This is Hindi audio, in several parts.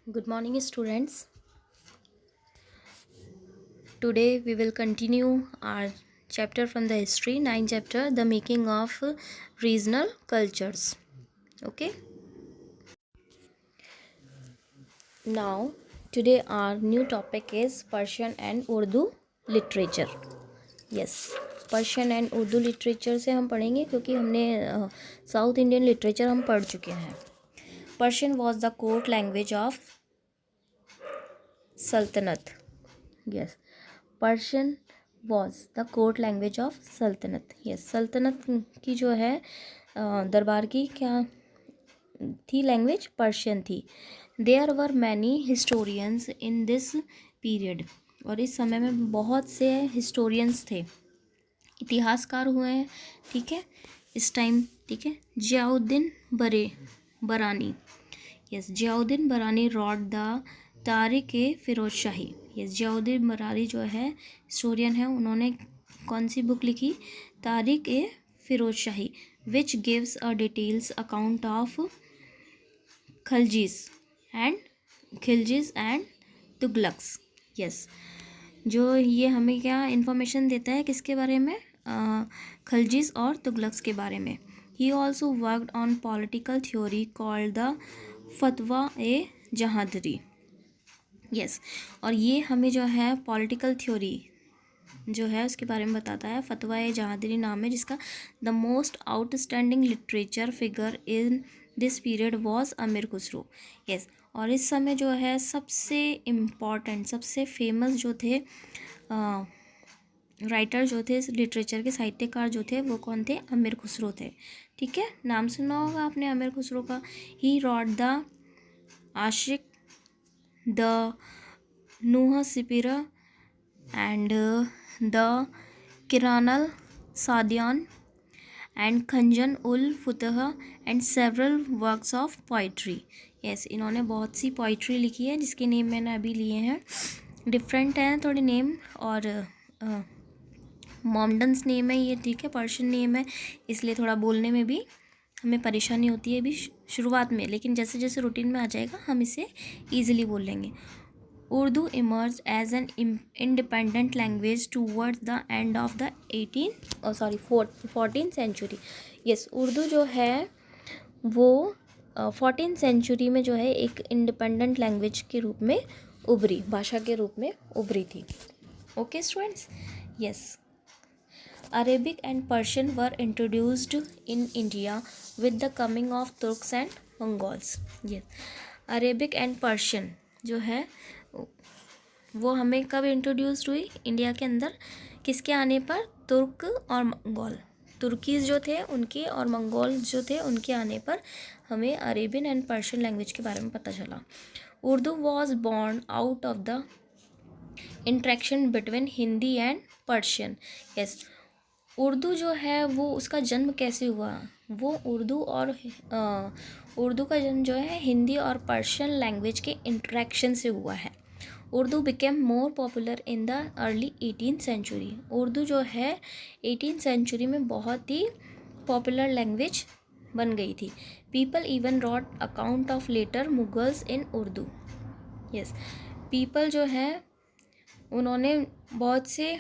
Good morning, students. Today we will continue our chapter from the history, 9 chapter, the making of regional cultures. Okay. Now, today our new topic is Persian and Urdu literature. Yes, Persian and Urdu literature से हम पढ़ेंगे क्योंकि हमने साउथ इंडियन लिटरेचर हम पढ़ चुके हैं. Persian was the court language of सल्तनत. Yes, Persian was the court language of सल्तनत. यस, सल्तनत की जो है दरबार की क्या थी लैंग्वेज? पर्शियन थी. There were many historians in this period. और इस समय में बहुत से हिस्टोरियंस थे, इतिहासकार हुए हैं. ठीक है, इस टाइम. ठीक है, जियाउद्दीन बरानी. Yes, Ziauddin Barani wrote the Tarikh e Firoz Shahi. Yes, Ziauddin Barani जो है हिस्टोरियन है, उन्होंने कौन सी बुक लिखी? Tarikh e Firoz Shahi, which gives a details account of Khiljis and Tughlaqs. Yes, जो ये हमें क्या इन्फॉर्मेशन देता है किसके बारे में? खिलजीज और तुगलक्स के बारे में. He also worked on political theory called the फतवा ए जहादरी. यस, और ये हमें जो है पॉलिटिकल थ्योरी जो है उसके बारे में बताता है. फतवा ए जहादरी नाम है जिसका. The most outstanding literature figure in this period was अमीर खुसरो. यस, और इस समय जो है सबसे इम्पॉर्टेंट, सबसे फेमस जो थे राइटर जो थे, लिटरेचर के साहित्यकार जो थे, वो कौन थे? अमीर खुसरो थे. ठीक है, नाम सुना होगा आपने अमीर खुसरो का. He wrote the Ashiqa, the Nuh Sipihr and the Qiran Sadain and Khazain ul Futuh and several works of poetry. Yes, इन्होंने बहुत सी पोइट्री लिखी है जिसके नेम मैंने अभी लिए हैं. डिफरेंट हैं थोड़े नेम, और मॉमडन्स नेम है ये. ठीक है, पर्शियन नेम है, इसलिए थोड़ा बोलने में भी हमें परेशानी होती है अभी शुरुआत में, लेकिन जैसे जैसे रूटीन में आ जाएगा हम इसे ईजिली बोल लेंगे. Urdu emerge as an independent language towards the end of the 14th century. Yes, Urdu जो है वो 14th सेंचुरी में जो है एक इंडिपेंडेंट लैंग्वेज के रूप में उभरी, भाषा के रूप में उभरी थी. Okay students. Yes, Arabic and Persian were introduced in India with the coming of Turks and Mongols. Yes, Arabic and Persian जो है वो हमें कब इंट्रोड्यूस्ड हुई इंडिया के अंदर? किसके आने पर? तुर्क और मंगोल. तुर्कीज जो थे उनके और मंगोल जो थे उनके आने पर हमें अरेबियन एंड पर्शियन लैंग्वेज के बारे में पता चला. Urdu was born out of the interaction between Hindi and Persian. Yes, Urdu जो है वो उसका जन्म कैसे हुआ? वो उर्दू का जन्म जो है हिंदी और पर्शियन लैंग्वेज के इंट्रैक्शन से हुआ है. Urdu became more popular in the early 18th century. Urdu जो है 18th सेंचुरी में बहुत ही पॉपुलर लैंग्वेज बन गई थी. People even wrote account of later Mughals in Urdu. Yes, people जो है उन्होंने बहुत से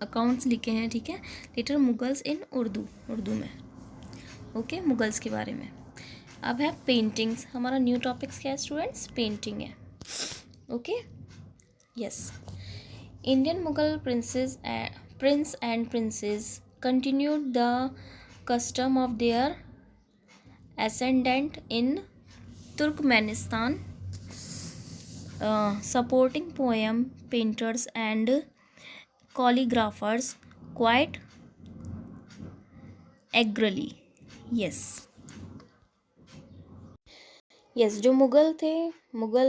अकाउंट्स लिखे हैं. ठीक है, लेटर मुगल्स इन उर्दू में. ओके, मुगल्स के बारे में. अब है पेंटिंग्स. हमारा न्यू टॉपिक्स क्या है स्टूडेंट्स? पेंटिंग है. Okay. Yes, Indian Mughal Prince and princess continued the custom of their ascendant in Turkmenistan, supporting poem painters and calligraphers quite agrarily. Yes. Yes, जो मुग़ल थे, मुग़ल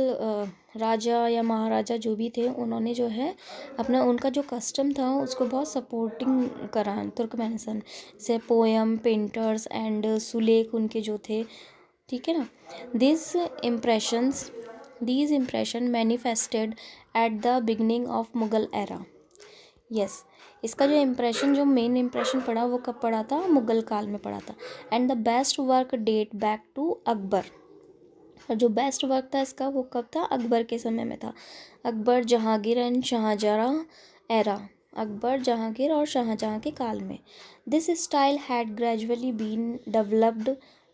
राजा या महाराजा जो भी थे, उन्होंने जो है अपना उनका जो कस्टम था उसको बहुत सपोर्टिंग करा तुर्कमेनिस्तान से. पोएम पेंटर्स एंड सुलेख उनके जो थे. ठीक है ना. These impression manifested at the beginning of Mughal era. Yes, इसका जो मेन इम्प्रेशन पड़ा वो कब पड़ा था? मुग़ल काल में पड़ा था. And the best work date back to Akbar. और जो बेस्ट वर्क था इसका वो कब था, अकबर के समय में था। अकबर जहांगीर एंड शाहजहाँ एरा, अकबर जहांगीर और शाहजहाँ के काल में। This style had gradually been developed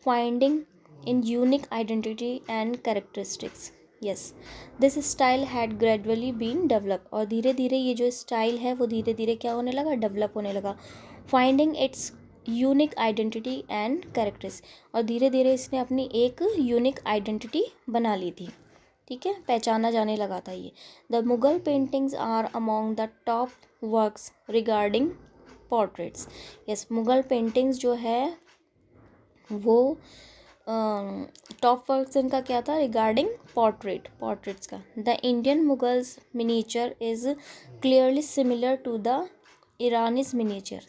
finding in unique identity and characteristics. Yes, this style had gradually been develop, और धीरे धीरे ये जो स्टाइल है वो धीरे धीरे क्या होने लगा, डेवलप होने लगा। Finding it's unique identity and characters, और धीरे धीरे इसने अपनी एक यूनिक आइडेंटिटी बना ली थी, ठीक है, पहचाना जाने लगा था ये। The Mughal paintings are among the top works regarding portraits. Yes, Mughal paintings जो है वो टॉप वर्क्स इनका क्या था, रिगार्डिंग पोर्ट्रेट्स का। The Indian Mughals miniature is clearly similar to the Iranese miniature.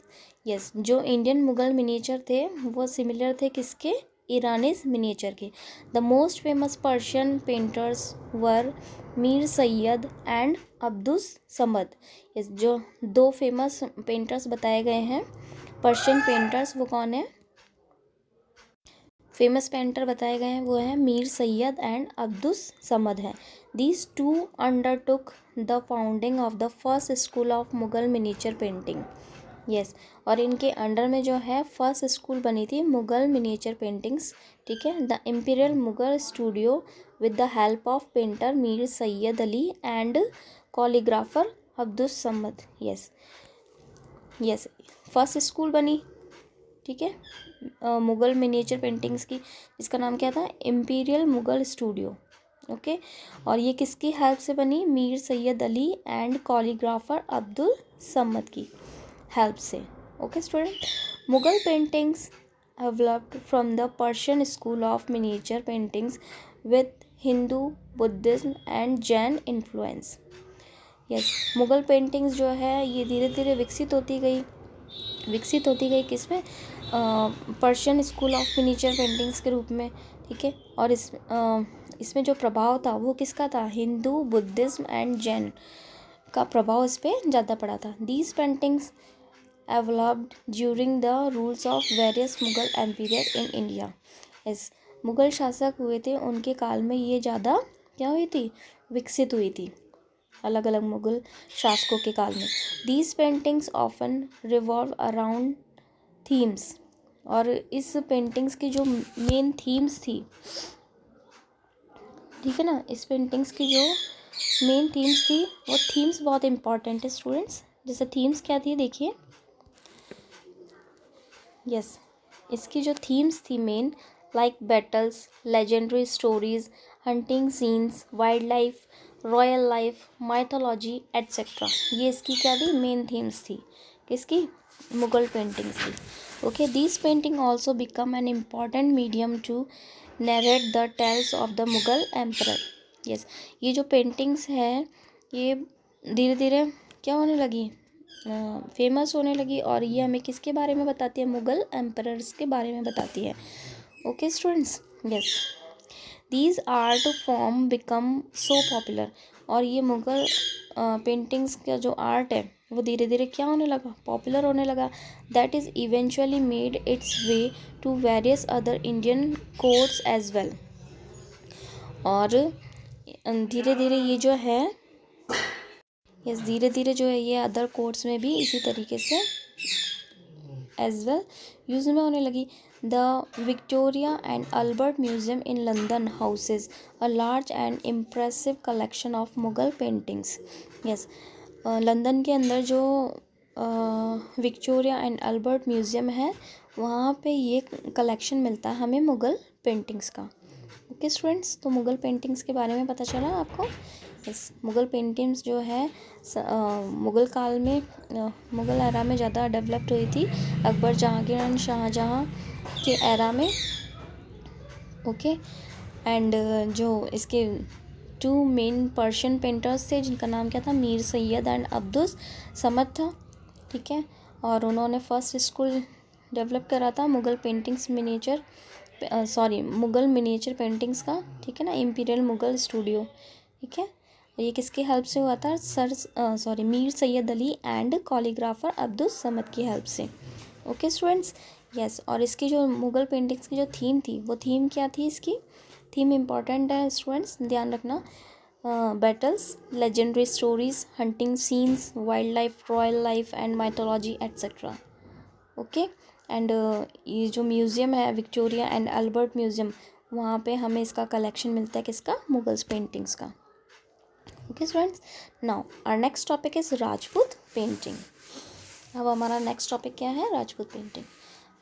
Yes, जो इंडियन मुगल मिनीचर थे वो सिमिलर थे किसके, ईरानीज मिनीचर के। The most famous Persian painters were Mir Sayyid and Abdus Samad. Yes, जो दो फेमस पेंटर्स बताए गए हैं पर्शियन पेंटर्स, वो कौन है, फेमस पेंटर बताए गए हैं वो हैं मीर सैयद एंड अब्दुस समद हैं। These two undertook the founding of the first school of Mughal miniature painting. Yes, और इनके अंडर में जो है फर्स्ट स्कूल बनी थी मुगल मिनीचर पेंटिंग्स, ठीक है। The imperial Mughal studio with the help of painter Mir Sayyid Ali and calligrapher Abdus Samad. Yes yes, first school बनी, ठीक है, मुगल मिनिएचर पेंटिंग्स की, जिसका नाम क्या था, इम्पीरियल मुगल स्टूडियो, ओके। और ये किसकी हेल्प से बनी, मीर सैयद अली एंड कॉलीग्राफर अब्दुल समद की हेल्प से, okay student. Mughal paintings developed from the Persian school of miniature paintings with Hindu, Buddhism and Jain influence. Yes, Mughal paintings जो है ये धीरे धीरे विकसित होती गई किसमें, Persian school of miniature paintings के रूप में, ठीक है। और इसमें जो प्रभाव था वो किसका था, हिंदू, बुद्धिज्म एंड जैन का प्रभाव इस पर ज़्यादा पड़ा था। These paintings developed during the rules of various Mughal emperor in India. इस मुगल शासक हुए थे उनके काल में ये ज़्यादा क्या हुई थी, विकसित हुई थी, अलग अलग मुगल शासकों के काल में। These paintings often revolve around themes, और इस पेंटिंग्स की जो मेन थीम्स थी, ठीक है ना, इस पेंटिंग्स की जो मेन थीम्स थी वो थीम्स बहुत इंपॉर्टेंट है स्टूडेंट्स। जैसे थीम्स क्या थी देखिए, यस, इसकी जो थीम्स थी main, like battles, legendary stories, hunting scenes, wildlife, royal life, mythology etcetera, ये इसकी क्या थी, मेन थीम्स थी, किसकी, मुगल पेंटिंग्स की, okay. This painting also become an important medium to narrate the tales of the Mughal emperor. Yes, ये जो पेंटिंग्स हैं ये धीरे धीरे क्या होने लगी, फेमस होने लगी, और ये हमें किसके बारे में बताती है, मुगल एम्परर्स के बारे में बताती है, okay students. Yes, these art form become so popular, और ये मुगल पेंटिंग्स का जो आर्ट है वो धीरे धीरे क्या होने लगा, पॉपुलर होने लगा। That is eventually made its way to various other Indian courts as well, और धीरे धीरे ये जो है, यस, धीरे धीरे जो है ये अदर कोर्ट्स में भी इसी तरीके से एज वेल यूज में होने लगी। The Victoria and Albert museum in London houses a large and impressive collection of Mughal paintings. Yes, London के अंदर जो विक्टोरिया एंड अल्बर्ट म्यूजियम है वहाँ पे ये कलेक्शन मिलता है हमें मुगल पेंटिंग्स का, ओके स्टूडेंट्स। तो मुगल पेंटिंग्स के बारे में पता चला आपको। इस मुगल पेंटिंग्स जो है मुगल काल में, मुगल एरा में ज़्यादा डेवलप्ड हुई थी, अकबर, जहांगीर एंड शाहजहाँ के एरा में, ओके। एंड जो इसके टू मेन पर्शियन पेंटर्स थे जिनका नाम क्या था, मीर सैयद एंड अब्दुस समद था, ठीक है। और उन्होंने फर्स्ट स्कूल डेवलप करा था Mughal paintings miniature, Mughal miniature paintings का, ठीक है ना, इम्पीरियल मुगल स्टूडियो, ठीक है। ये किसकी हेल्प से हुआ था, मीर सैयद अली एंड कॉलीग्राफर अब्दुस समद की हेल्प से, ओके स्टूडेंट्स। यस, और इसकी जो मुगल पेंटिंग्स की जो थीम थी वो थीम क्या थी, इसकी थीम इम्पॉर्टेंट है स्टूडेंट्स, ध्यान रखना। Battles, legendary stories, hunting scenes, wildlife, royal life and mythology etcetera. Okay. And ये जो म्यूज़ियम है विक्टोरिया एंड अल्बर्ट म्यूज़ियम, वहाँ पे हमें इसका कलेक्शन मिलता है, किसका? मुगल्स पेंटिंग्स का। Okay students, now our next topic is Rajput painting. अब हमारा नेक्स्ट टॉपिक क्या है? Rajput painting.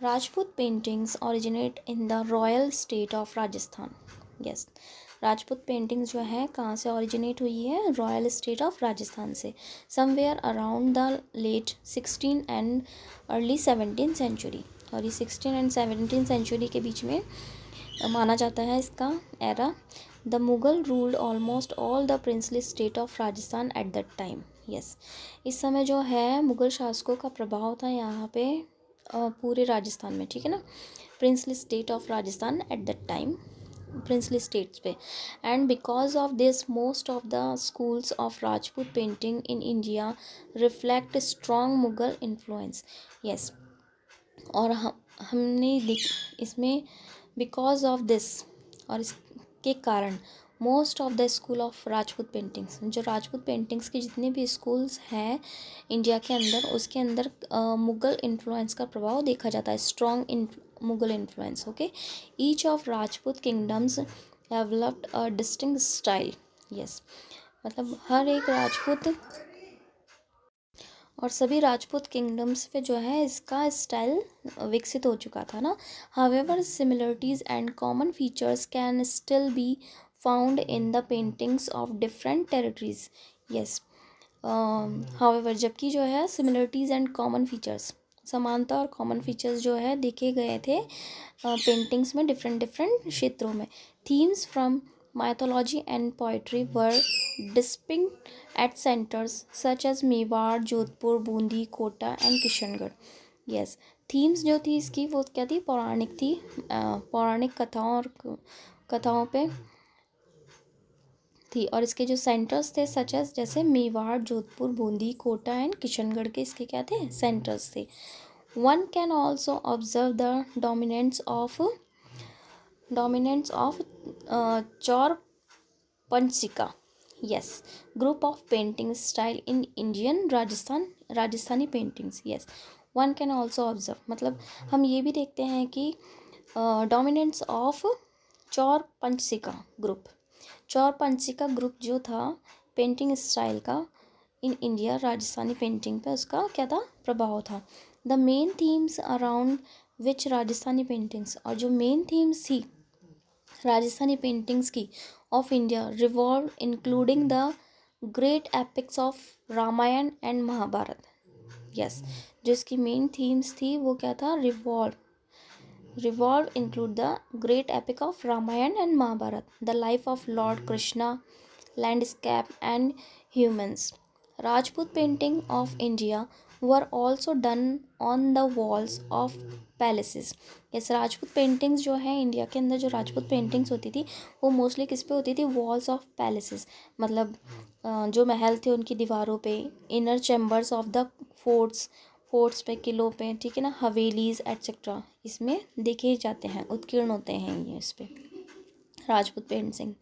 Rajput paintings originate in the royal state of Rajasthan. Yes, Rajput paintings जो है कहाँ से ओरिजिनेट हुई है? रॉयल स्टेट ऑफ राजस्थान से, somewhere around the late 16 and early 17 century. और ये 16 एंड 17 सेंचुरी के बीच में माना जाता है इसका era. The Mughal ruled almost all the princely state of Rajasthan at that time. Yes, इस समय जो है मुगल शासकों का प्रभाव था यहाँ पे पूरे राजस्थान में, ठीक है ना। Princely state of Rajasthan at that time, princely states पे। And because of this most of the schools of Rajput painting in India reflect strong Mughal influence. Yes, और हमने इसमें बिकॉज ऑफ दिस, और इसके कारण most of the school of Rajput paintings, जो राजपूत पेंटिंग्स के जितने भी स्कूल्स हैं इंडिया के अंदर, उसके अंदर मुगल इन्फ्लुएंस का प्रभाव देखा जाता है, strong Mughal influence. Okay, each of Rajput kingdoms developed a distinct style. Yes, मतलब हर एक राजपूत और सभी राजपूत किंगडम्स पे जो है इसका स्टाइल विकसित हो चुका था ना। However similarities and common features can still be found in the paintings of different territories. Yes, however जबकि जो है सिमिलरिटीज़ एंड कॉमन फीचर्स, समानता और कॉमन फीचर्स जो है देखे गए थे पेंटिंग्स में डिफरेंट क्षेत्रों में। Themes from mythology and poetry were distinct at centers such as Mewar, Jodhpur, Bundi, Kota and Kishangarh. Yes, themes जो थी इसकी वो क्या थी? पौराणिक थी, पौराणिक कथाओं पे थी। और इसके जो सेंटर्स थे सच एज जैसे मेवाड़, जोधपुर, बूंदी, कोटा एंड किशनगढ़ के इसके क्या थे? सेंटर्स थे। One can also observe the dominance of Chaur Panchika, yes, group of painting style in Indian Rajasthani paintings. Yes, one can also observe, मतलब हम ये भी देखते हैं कि dominance of चौर पंचिका ग्रुप जो था पेंटिंग स्टाइल का इन इंडिया राजस्थानी पेंटिंग पे उसका क्या था? प्रभाव था। The main themes around which Rajasthani paintings, और जो मेन थीम्स थी राजस्थानी पेंटिंग्स की of India revolve including the great epics of Ramayana and Mahabharata. Yes, जो इसकी मेन थीम्स थी वो क्या था? Revolve include the great epic of Ramayana and Mahabharata, the life of lord Krishna, landscape and humans. Rajput painting of India were also done on the walls of palaces. Yes, Rajput paintings जो है इंडिया के अंदर, जो राजपूत पेंटिंग्स होती थी वो मोस्टली किस पे होती थी? वॉल्स ऑफ पैलेसेस, मतलब जो महल थे उनकी दीवारों पे, inner chambers of the forts पे, किलों पे, ठीक है ना, हवेलीज एट्सेट्रा, इसमें देखे जाते हैं, उत्कीर्ण होते हैं ये इस पे Rajput painting.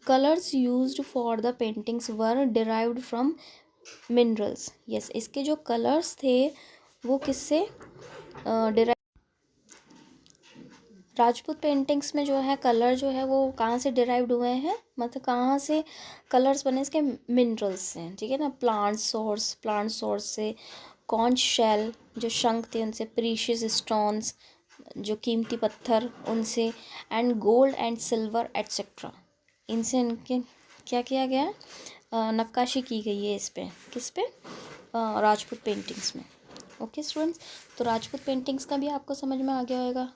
Colours used for the paintings were derived from minerals. Yes, इसके जो कलर्स थे वो किससे डिराइव, राजपूत पेंटिंग्स में जो है कलर जो है वो कहाँ से डिराइव्ड हुए हैं, मतलब कहाँ से कलर्स बने? इसके मिनरल्स से, ठीक है ना। प्लांट सोर्स से, कॉन्च शेल जो शंख थे उनसे, प्रीशियस स्टोन्स जो कीमती पत्थर उनसे, and gold and silver etcetera, इनसे इनके क्या किया गया? नक्काशी की गई है इस पे, किस पे? राजपूत पेंटिंग्स में। ओके स्टूडेंट्स, तो राजपूत पेंटिंग्स का भी आपको समझ में आ गया होगा,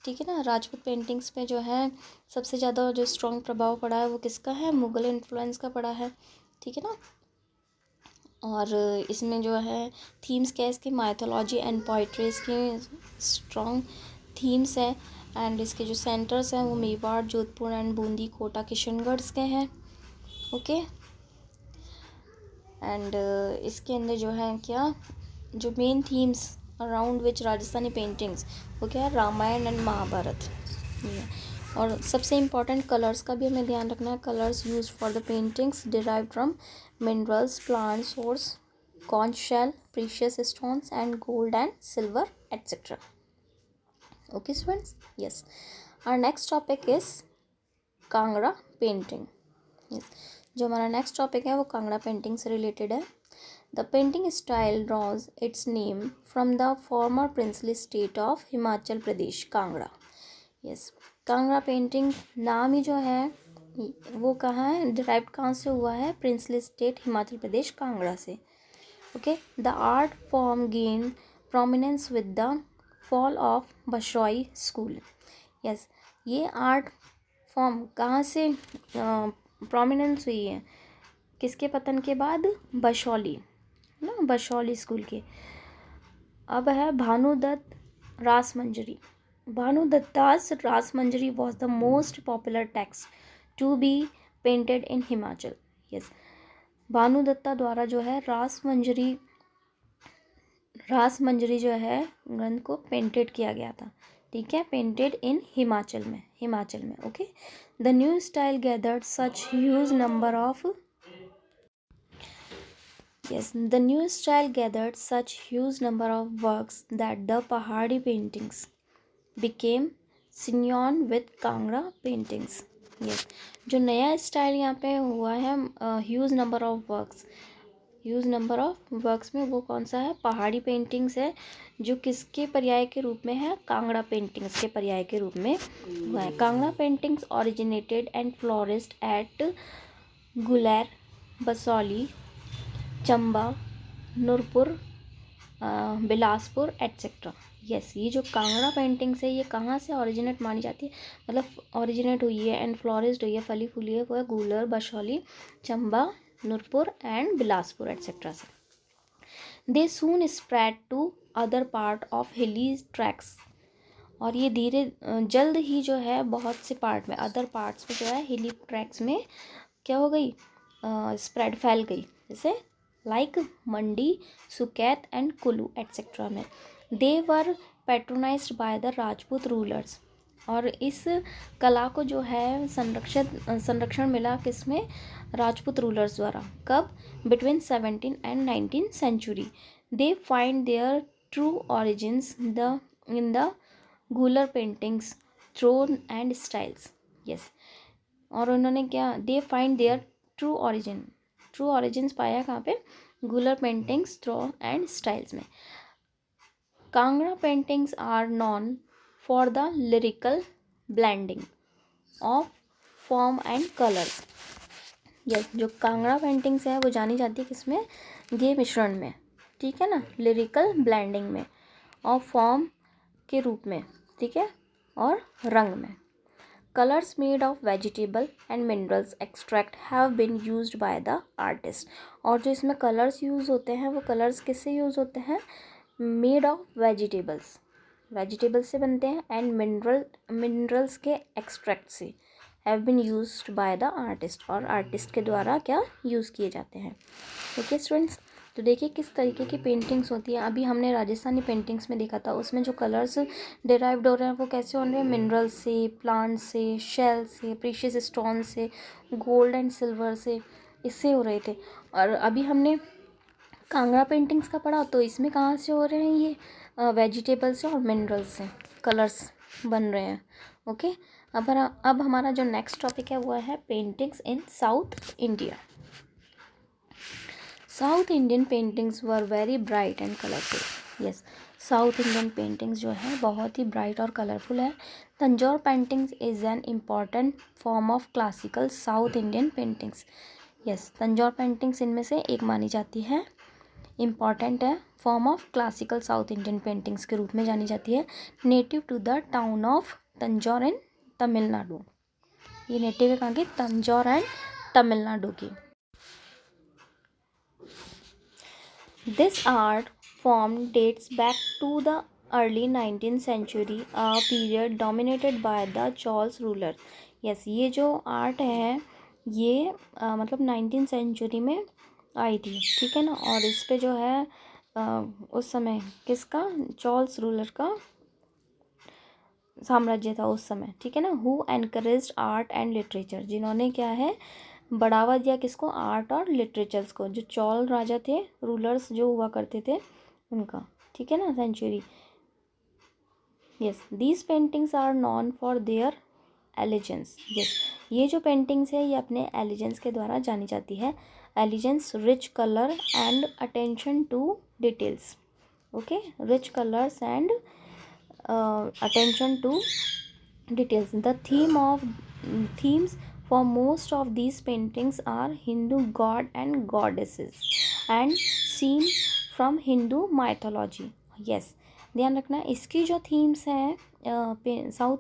ठीक है ना। राजपूत पेंटिंग्स पे जो है सबसे ज़्यादा जो स्ट्रॉन्ग प्रभाव पड़ा है वो किसका है? मुगल इन्फ्लुएंस का पड़ा है, ठीक है ना। और इसमें जो है थीम्स क्या है इसकी? माइथोलॉजी एंड पोइट्रीज की स्ट्रॉन्ग थीम्स है। एंड इसके जो सेंटर्स हैं वो मेवाड़, जोधपुर एंड बूंदी, कोटा, किशनगढ़ के हैं। ओके, एंड इसके अंदर जो है क्या, जो main themes around which Rajasthani paintings वो क्या है? रामायण एंड महाभारत। और सबसे इम्पॉर्टेंट कलर्स का भी हमें ध्यान रखना है. Colours use for the paintings derive from minerals, plant source, conch shell, precious stones and gold and silver etc. Okay students, yes, our next topic is Kangra painting. yes, जो हमारा नेक्स्ट टॉपिक है वो कांगड़ा पेंटिंग से रिलेटेड है. The painting style draws its name from the former princely state of Himachal Pradesh Kangra. Yes, Kangra painting नाम ही जो है वो कहाँ है, डिराइव कहाँ से हुआ है, प्रिंसली स्टेट हिमाचल प्रदेश कांगड़ा से. Okay, the art form gained prominence with the fall of Bashoy school. Yes, ये आर्ट फॉर्म कहाँ से प्रोमिनेंस हुई है, किसके पतन के बाद, बशौली ना, बशौली स्कूल के. अब है Bhanudatta Rasamanjari. Bhanudatta's Rasamanjari was the most popular text to be painted in Himachal. Yes, Bhanudatta द्वारा जो है रासमंजरी जो है ग्रंथ को पेंटेड किया गया था. ठीक है, पेंटेड इन हिमाचल में. Okay, the new style gathered such huge number of works that the Pahari paintings became synonymous with Kangra paintings. Yes, जो नया स्टाइल यहाँ पे हुआ है, ह्यूज नंबर ऑफ वर्क्स में वो कौन सा है, पहाड़ी पेंटिंग्स है, जो किसके पर्याय के रूप में है, कांगड़ा पेंटिंग्स के पर्याय के रूप में हुआ है. Kangra paintings originated and flourished at Guler, Basohli, Chamba, Nurpur, Bilaspur etcetera. Yes, ये जो कांगड़ा पेंटिंग्स है ये कहाँ से ओरिजिनेट मानी जाती है, मतलब ओरिजिनेट हुई है एंड फ्लोरिस्ड हुई है, फली फूली है, वो है गुलर, बशौली, चंबा, नूरपुर एंड बिलासपुर एट्सेट्रा से. They soon spread to other part of hilly tracts. और ये जल्द ही जो है बहुत से पार्ट में, अदर पार्ट्स में जो है हिली ट्रैक्स में क्या हो गई, स्प्रेड फैल गई, जैसे like Mandi, Suket and Kullu etcetera में. They were patronised by the Rajput rulers. और इस कला को जो है संरक्षण मिला किसमें, राजपूत रूलर्स द्वारा. कब, between 17 and 19 century. They find their true origins in the Guler paintings, throne and styles. Yes, और उन्होंने क्या, they find their true origins पाया कहाँ पे, Guler paintings, throne and styles में. Kangra paintings are known for the lyrical blending of form and colours. Yes, जो कांगड़ा पेंटिंग्स है वो जानी जाती है किसमें, ये मिश्रण में. ठीक है ना, लिरिकल ब्लेंडिंग में, ऑफ फॉर्म के रूप में, ठीक है, और रंग में. Colours made of vegetable and minerals extract have been used by the artist. और जो इसमें कलर्स यूज़ होते हैं वो कलर्स किससे यूज़ होते हैं, मेड ऑफ वेजिटेबल्स से बनते हैं, एंड मिनरल्स के एक्सट्रैक्ट से, have been used by the artist, और आर्टिस्ट के द्वारा क्या यूज़ किए जाते हैं. ओके स्टूडेंट्स, तो देखिए किस तरीके की पेंटिंग्स होती है. अभी हमने राजस्थानी पेंटिंग्स में देखा था, उसमें जो कलर्स डिराइव्ड हो रहे हैं वो कैसे हो रहे हैं, मिनरल से, प्लांट से, शेल से, प्रीशियस स्टोन से, गोल्ड एंड सिल्वर से, इससे हो रहे थे. और अभी हमने कांगड़ा पेंटिंग्स का पढ़ा, तो इसमें कहाँ से हो रहे हैं, ये वेजिटेबल से और मिनरल से कलर्स बन रहे हैं. ओके, अब हमारा जो नेक्स्ट टॉपिक है वो है paintings in South India. South Indian paintings were very bright and colourful. Yes, South Indian paintings जो है बहुत ही ब्राइट और कलरफुल है. Tanjore paintings is an important form of classical south Indian paintings. Yes, Tanjore paintings इनमें से एक मानी जाती है, इम्पॉर्टेंट है, form of classical south Indian paintings के रूप में जानी जाती है. Native to the town of Tanjore in Tamil Nadu. ये नेटिव है कहाँ की, तंजौर एंड तमिलनाडु की. This art form dates back to the early 19th century, a period dominated by the Cholas ruler. Yes, ये जो आर्ट है ये मतलब 19th सेंचुरी में आई थी. ठीक है ना, और इस पे जो है उस समय किसका, चॉल्स रूलर का साम्राज्य था उस समय, ठीक है ना। Who encouraged art and literature, जिन्होंने क्या है बढ़ावा दिया किसको, आर्ट और लिटरेचर्स को, जो चोल राजा थे, रूलर्स जो हुआ करते थे उनका, ठीक है ना, century. Yes, these paintings are known for their elegance. Yes, ये जो पेंटिंग्स है ये अपने एलिजेंस के द्वारा जानी जाती है। Elegance, rich colour and attention to details. Okay, rich colours and attention to details. The themes for most of these paintings are Hindu god and goddesses and scene from Hindu mythology. Yes, ध्यान रखना इसकी जो थीम्स हैं साउथ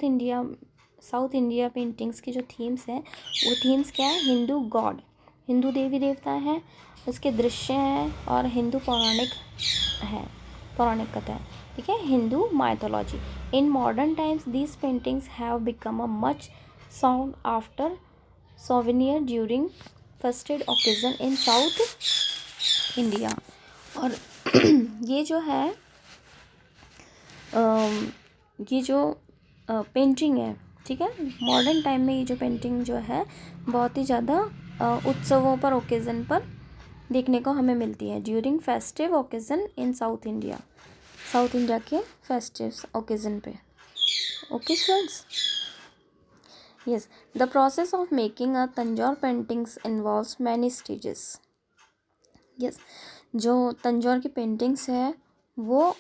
इंडिया पेंटिंग्स की जो थीम्स हैं वो थीम्स क्या है, हिंदू गॉड, हिंदू देवी देवता हैं, उसके दृश्य हैं और हिंदू पौराणिक कथा है, ठीक है, Hindu mythology. In modern times these paintings have become a much sound after souvenir during festive occasion in South India. और ये जो है ये जो पेंटिंग है, ठीक है, मॉडर्न टाइम में ये जो पेंटिंग जो है बहुत ही ज़्यादा उत्सवों पर, ओकेज़न पर देखने को हमें मिलती है, ड्यूरिंग फेस्टिव ओकेज़न इन साउथ इंडिया, साउथ इंडिया के फेस्टिव ओकेज़न पे। Okay friends, yes, the process of making a Tanjore paintings involves many stages. Yes, जो तंजौर की पेंटिंग्स है वो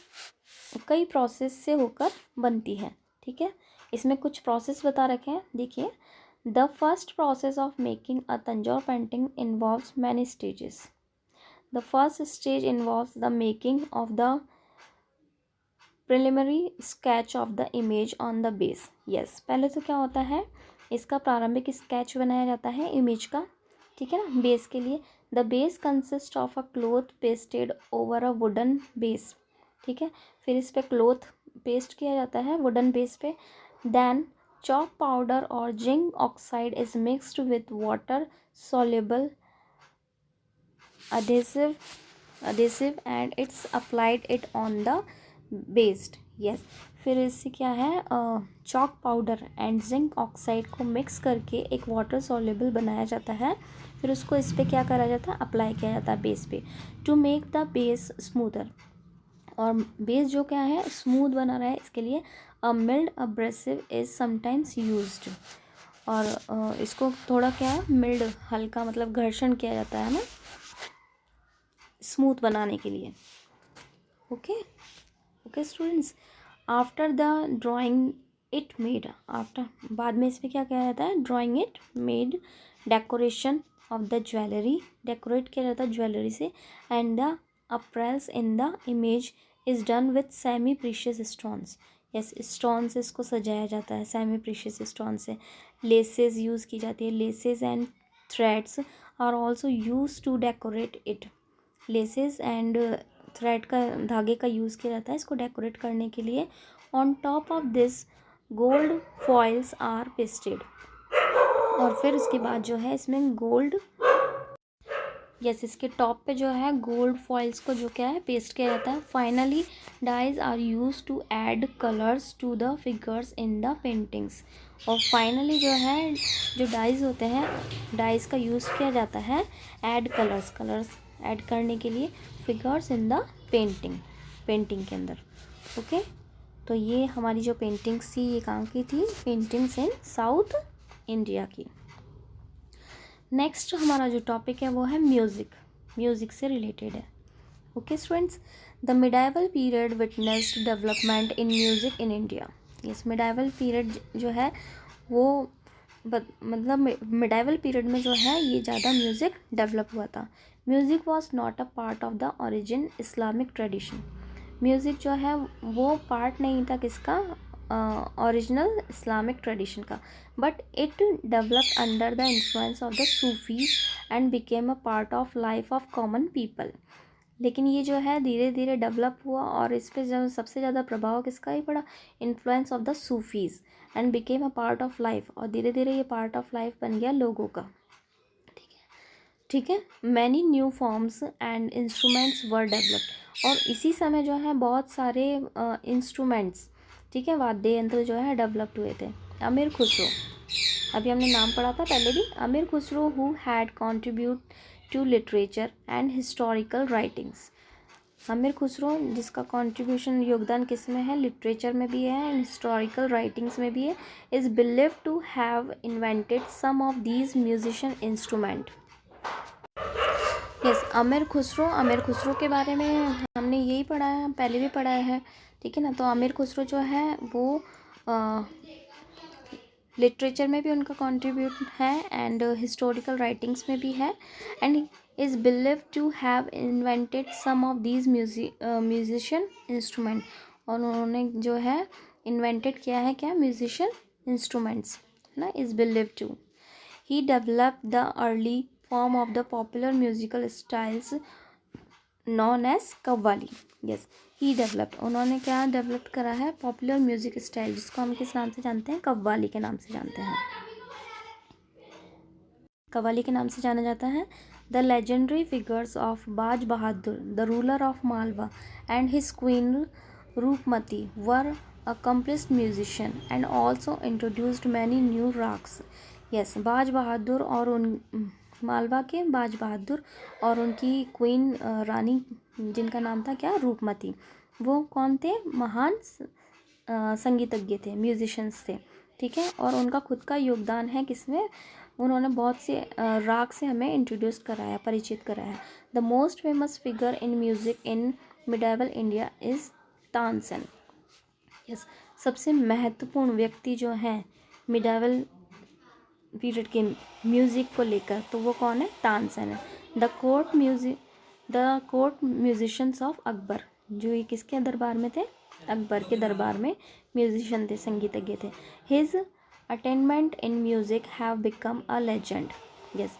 कई प्रोसेस से होकर बनती है, ठीक है। इसमें कुछ प्रोसेस बता रखे हैं, देखिए। The first process of making a Tanjore painting involves many stages. The first stage involves the making of the preliminary sketch of the image on the base. Yes, पहले तो क्या होता है, इसका प्रारंभिक स्केच बनाया जाता है इमेज का, ठीक है ना, बेस के लिए। The base consist of a cloth pasted over a wooden base, ठीक है, फिर इस पे क्लोथ पेस्ट किया जाता है वुडन बेस पे। देन चॉक पाउडर और zinc oxide is mixed with water soluble adhesive and it's applied it on the base. yes, फिर इससे क्या है, chalk powder and zinc oxide को मिक्स करके एक वाटर सॉल्युबल बनाया जाता है, फिर उसको इस पर क्या करा जाता है, अप्लाई किया जाता है बेस पे, to make the base smoother. और बेस जो क्या है स्मूथ बना रहा है इसके लिए a mild abrasive is sometimes used. और इसको थोड़ा क्या है, मिल्ड, हल्का, मतलब घर्षण किया जाता है ना स्मूथ बनाने के लिए। Okay students, after the drawing it made, after बाद में इसमें क्या किया जाता है, drawing it made decoration of the jewellery, decorate किया जाता है ज्वेलरी से, and the apparels in the image is done with semi precious stones. Yes, stone से इसको सजाया जाता है, सेमी प्रीशियस स्टोन से। लेसेस यूज़ की जाती है, laces and threads are also use to decorate it. Laces and thread का, धागे का यूज़ किया जाता है इसको डेकोरेट करने के लिए। On top of this gold foils are pasted, और फिर उसके बाद जो है इसमें गोल्ड, यस, इसके टॉप पे जो है गोल्ड फॉइल्स को जो क्या है पेस्ट किया जाता है। Finally dyes are use to add colours to the figures in the paintings. और फाइनली जो है जो डाइज होते हैं, डाइज का यूज़ किया जाता है ऐड कलर्स ऐड करने के लिए फिगर्स इन द पेंटिंग के अंदर। ओके, तो ये हमारी जो पेंटिंग्स थी ये कहाँ की थी, पेंटिंग्स इन साउथ इंडिया की। नेक्स्ट हमारा जो टॉपिक है वो है म्यूज़िक से रिलेटेड है। Okay students, the medieval period witnessed development in music in India. Yes, medieval period जो है वो मतलब मिडाइवल पीरियड में जो है ये ज़्यादा म्यूज़िक डेवलप हुआ था। Music was not a part of the origin Islamic tradition. Music जो है वो पार्ट नहीं था किसका, ओरिजिनल इस्लामिक ट्रेडिशन का, but it develop under the influence of the Sufis and became a part of life of common people. लेकिन ये जो है धीरे धीरे डेवलप हुआ और इस पर जो सबसे ज़्यादा प्रभाव किसका ही पड़ा, influence of the Sufis and became a part of life, और धीरे धीरे ये पार्ट ऑफ लाइफ बन गया लोगों का। ठीक है, many new forms and instruments were developed, और इसी समय जो है बहुत सारे इंस्ट्रूमेंट्स, ठीक है, वाद्य यंत्र जो है डेवलप्ड हुए थे। अमीर खुसरो, अभी हमने नाम पढ़ा था पहले भी, Amir Khusro who had contribute to literature and historical writings. Amir Khusro जिसका कंट्रीब्यूशन योगदान किस में है, लिटरेचर में भी है एंड हिस्टोरिकल राइटिंग्स में भी है, is believed to have invented some of these musician instrument. Yes, Amir Khusro के बारे में हमने यही पढ़ा है, पहले भी पढ़ा है, ठीक है ना। तो अमीर खुसरो जो है वो लिटरेचर में भी उनका कंट्रीब्यूट है एंड हिस्टोरिकल राइटिंग्स में भी है, and is believed to have invented some of these musician instrument. और उन्होंने जो है इन्वेंटेड किया है क्या, म्यूजिशियन इंस्ट्रूमेंट्स, है ना, is believed to. He developed the early form of the popular musical styles known as qawwali. Yes, he developed, उन्होंने क्या डेवलप करा है, पॉपुलर म्यूजिक स्टाइल, जिसको हम किस नाम से जानते हैं, कव्वाली के नाम से जानते हैं, कव्वाली के नाम से जाना जाता है। The legendary figures of Baz Bahadur, the ruler of Malwa, and his queen Rupmati were accomplished musician and also introduced many new rags. yes, बाज बहादुर और उन मालवा के बाज बहादुर और उनकी क्वीन रानी जिनका नाम था क्या, रूपमती, वो कौन थे, महान संगीतज्ञ थे, म्यूजिशियंस थे, ठीक है। और उनका खुद का योगदान है किसमें, उन्होंने बहुत से राग से हमें इंट्रोड्यूस कराया, परिचित कराया। The most famous figure in music in medieval India is Tansen. Yes, सबसे महत्वपूर्ण व्यक्ति जो हैं मिडाइवल पीरियड के म्यूज़िक को लेकर, तो वो कौन है, तानसेन है। The court musicians of Akbar, जो ये किसके दरबार में थे, अकबर के दरबार में म्यूजिशियन थे, संगीतज्ञ थे। His attainment in music have become a legend. Yes,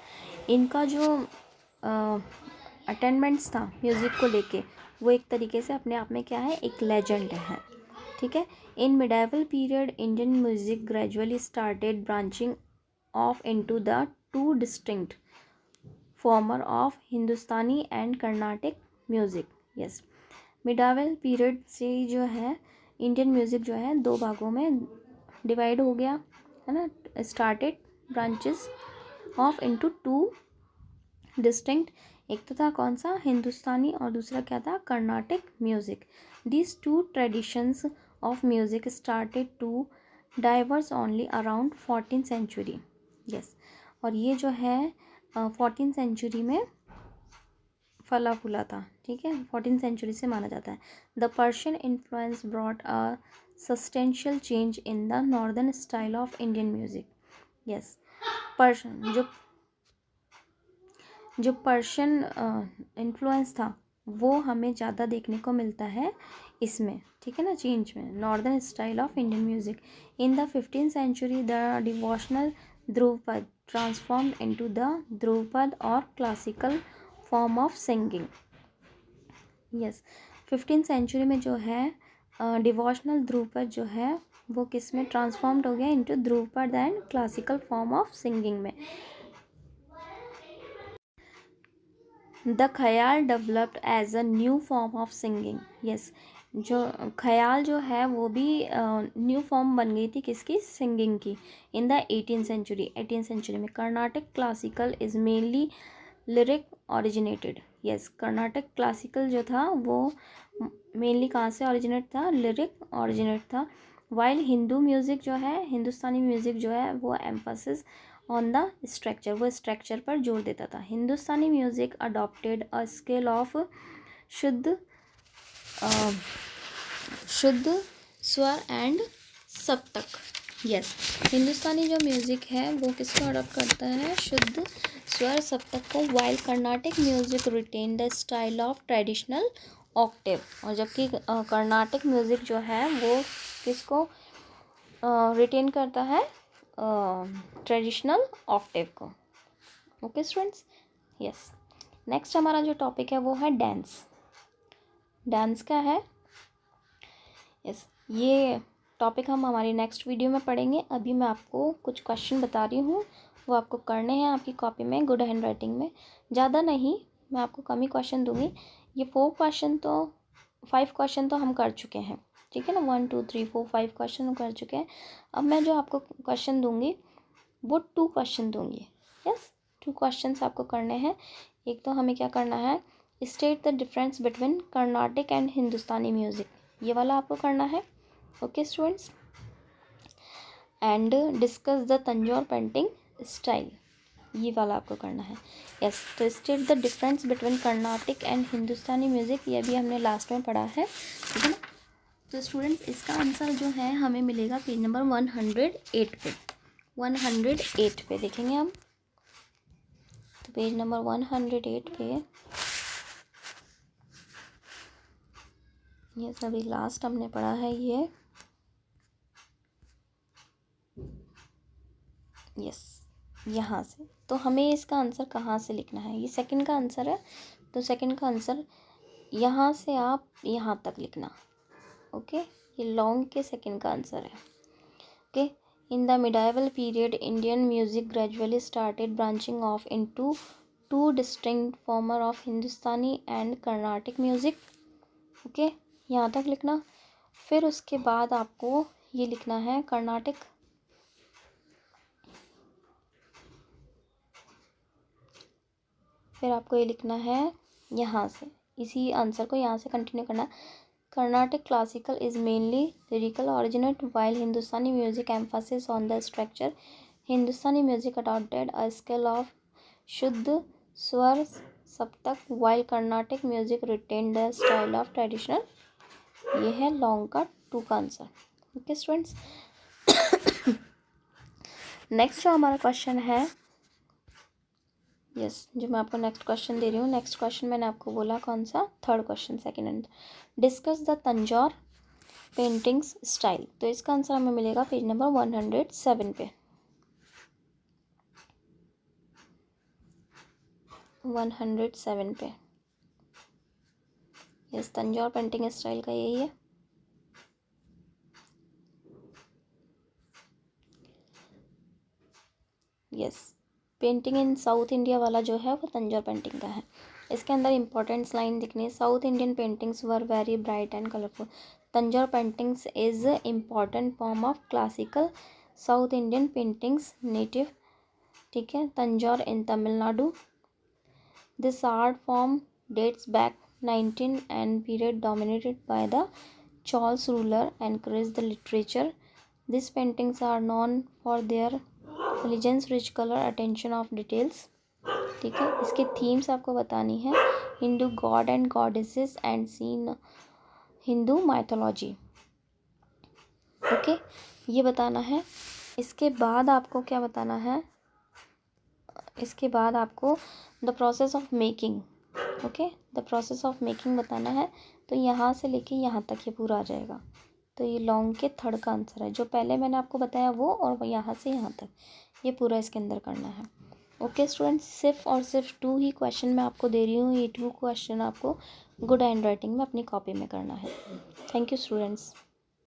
इनका जो अटेनमेंट्स था म्यूज़िक को लेके, वो एक तरीके से अपने आप में क्या है, एक लेजेंड है, ठीक है। In medieval period Indian music gradually started branching off into the two distinct former of Hindustani and Carnatic music. Yes, medieval period से जो है इंडियन म्यूज़िक जो है दो भागों में डिवाइड हो गया, है ना, started branches of into two distinct, एक तो था कौन सा, हिंदुस्तानी, और दूसरा क्या था, Carnatic music. These two traditions of music started to diverse only around 14th century. Yes, और ये जो है 14th सेंचुरी में फला फूला था, ठीक है, 14th सेंचुरी से माना जाता है। The Persian influence brought a substantial change in the northern style of Indian music. Yes, Persian जो पर्शियन इन्फ्लुएंस था वो हमें ज़्यादा देखने को मिलता है इसमें, ठीक है ना, चेंज में, northern style of Indian music. In the 15th century the devotional dhruvapad transformed into the dhruvapad और classical form of singing. Yes, 15th century में जो है डिवोशनल ध्रुवपद जो है वो किस में ट्रांसफॉर्म्ड हो गया, into dhruvapad and classical form of singing में। The khayal developed as a new form of singing. Yes, जो ख्याल जो है वो भी न्यू फॉर्म बन गई थी किसकी, सिंगिंग की। इन द 18th सेंचुरी में Carnatic classical is mainly lyric originated. Yes, Karnatak classical जो था वो मेनली कहाँ से ओरिजिनेट था, लिरिक ओरिजिनेट था। वाइल हिंदू म्यूज़िक जो है, हिंदुस्तानी म्यूज़िक जो है वो एम्फोसिस ऑन द स्ट्रक्चर, वो स्ट्रक्चर पर जोर देता था। Hindustani music adopted a scale of shuddh swar and सप्तक। यस, हिंदुस्तानी जो म्यूज़िक है वो किसको अडॉप्ट करता है, शुद्ध स्वर सप्तक को। While Carnatic music retain the style of traditional octave, और जबकि कर्नाटिक म्यूज़िक जो है वो किसको रिटेन करता है, ट्रेडिशनल ऑक्टेव को। Okay students, yes. नेक्स्ट हमारा जो टॉपिक है वो है डांस। डांस क्या है, यस, ये टॉपिक हम हमारी नेक्स्ट वीडियो में पढ़ेंगे। अभी मैं आपको कुछ क्वेश्चन बता रही हूँ, वो आपको करने हैं आपकी कॉपी में, गुड हैंड राइटिंग में, ज़्यादा नहीं, मैं आपको कम ही क्वेश्चन दूँगी। ये 5 क्वेश्चन तो हम कर चुके हैं, ठीक है ना। 1 2 3 4 5 क्वेश्चन कर चुके हैं। अब मैं जो आपको क्वेश्चन दूंगी वो 2 क्वेश्चन दूंगी। यस, 2 क्वेश्चंस आपको करने हैं। एक तो हमें क्या करना है, state the difference between Carnatic and Hindustani music, ये वाला आपको करना है। Okay students, and discuss the Tanjore painting style, ये वाला आपको करना है। यस, तो state the difference between Carnatic and Hindustani music, ये भी हमने लास्ट में पढ़ा है, ठीक है ना। तो स्टूडेंट्स इसका आंसर जो है हमें मिलेगा पेज नंबर 108 पे। 108 पे देखेंगे हम, तो पेज नंबर 108 पे ये सभी लास्ट हमने पढ़ा है ये। यस, यहाँ से तो हमें इसका आंसर कहाँ से लिखना है, ये सेकंड का आंसर है, तो सेकंड का आंसर यहाँ से आप यहाँ तक लिखना। ओके, ये लॉन्ग के सेकंड का आंसर है। Okay, in the medieval period Indian music gradually started branching off into 2 distinct former of Hindustani and Carnatic music. Okay, यहाँ तक लिखना। फिर उसके बाद आपको ये लिखना है कर्नाटिक, फिर आपको ये लिखना है यहाँ से, इसी आंसर को यहाँ से कंटिन्यू करना। Carnatic classical is mainly lyrical originate while Hindustani music emphasis on the structure. Hindustani music adopted a scale of shuddh swar saptak while Carnatic music retain the style of traditional. ये है लॉन्ग का 2 का आंसर। ओके स्टूडेंट्स, नेक्स्ट जो हमारा क्वेश्चन है, यस जो मैं आपको नेक्स्ट क्वेश्चन दे रही हूँ, नेक्स्ट क्वेश्चन मैंने आपको बोला कौन सा, third question second and, discuss the Tanjore paintings style. तो इसका आंसर हमें मिलेगा पेज नंबर 107 पे। 107 पे, यस तंजौर पेंटिंग स्टाइल का यही है। Yes, painting in South India वाला जो है वो तंजौर पेंटिंग का है। इसके अंदर इंपॉर्टेंट्स लाइन दिखनी है, south Indian paintings were very bright and colourful. Tanjore paintings is important form of classical south Indian paintings native, ठीक है, Tanjore in Tamil Nadu. This art form dates back 19 and period dominated by the Chols ruler encouraged the literature. These paintings are known for their elegance, rich colour, attention of details, ठीक है। इसकी थीम्स आपको बतानी है, Hindu god and goddesses and scene Hindu mythology. Okay, ये बताना है। इसके बाद आपको क्या बताना है, इसके बाद आपको the process of making, okay the process of making बताना है। तो यहाँ से लेके यहाँ तक ये पूरा आ जाएगा। तो ये लॉन्ग के थर्ड का आंसर है, जो पहले मैंने आपको बताया वो, और यहाँ से यहाँ तक ये पूरा इसके अंदर करना है। ओके स्टूडेंट्स, सिर्फ और सिर्फ 2 ही क्वेश्चन मैं आपको दे रही हूँ, ये 2 क्वेश्चन आपको गुड हैंड राइटिंग में अपनी कॉपी में करना है। Thank you students.